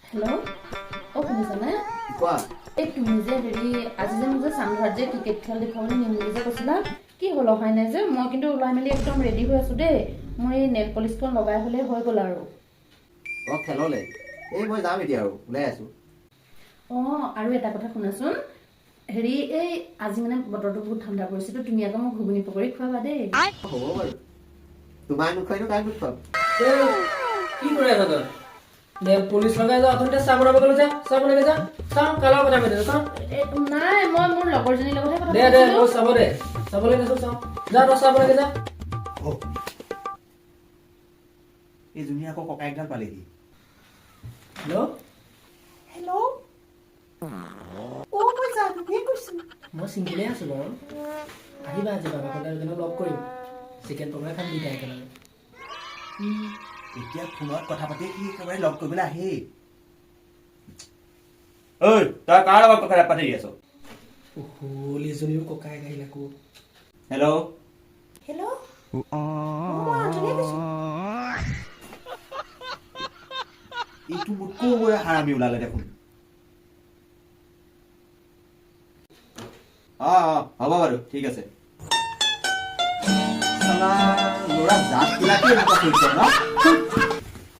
Hello' অ' শুনিছানে? কোৱা এই তুমি যে আজি যে মোক যে চামঘাট যে ক্ৰিকেট খেল দেখুৱাবলৈ নিম বুলি যে কৈছিলা, কি হ'ল অহাই নাই যে? মই কিন্তু ওলাই মেলি একদম ৰেডি হৈ আছোঁ দেই। মোৰ এই নেল পলিচখন লগাই হ'লেই হৈ গ'ল আৰু। অ' খেললে এই মই যাম এতিয়া আৰু ওলাই আছোঁ। অঁ আৰু এটা কথা শুনাচোন, এই আজি মানে বতৰটো বহুত ঠাণ্ডা পৰিছেতো, তুমি আকৌ মোক ঘুগুনি পকৰি খুৱাবা দেই। হ'ব বাৰু, তোমাক নোখোৱাইনো কাক নোখোৱাম। কি কৰি আছ তই? নেল পুলিচ লগাই যাওঁ অথনিতে চাহ বনাব গ'লো, যা চাহ বনাগে যা। চাওঁ কালৰ কথা পাতিছো চাওঁ। নাই, মই মোৰ লগৰজনীৰ লগতহে কথা দে পাতিছিলোঁ। মই চাব দে, চাবলৈ গৈছো চাওঁ। যা তই চাহ বনাগে যা। এই জুনি আকৌ ককাইকডাল পালেহি। হেল্ল' হেল্ল' অ' মই জানুহে কৈছোঁ। মই চিংগিলে আছো বাৰু। আহিবা আজি বাবা ককাইজনক লগ কৰিম, চিকেন পকৰা খাম দুইটা একেলগে। এতিয়া ফোনত কথা পাতি সি একেবাৰে লগ কৰিবলৈ আহেই। ঐ তই কাৰ লগত কথা পাতি আছ? লিজনীও ককাইক আহিল আকৌ। হেল্ল' হেল্ল' মই আঞ্জলিয়ে কৈছোঁ। এইটো মোতকৈ হাৰামি ওলালে দেখোন। অঁ হ'ব বাৰু ঠিক আছে। ল'ৰা জাতবিলাকে এনেকুৱা কৰিছে ন?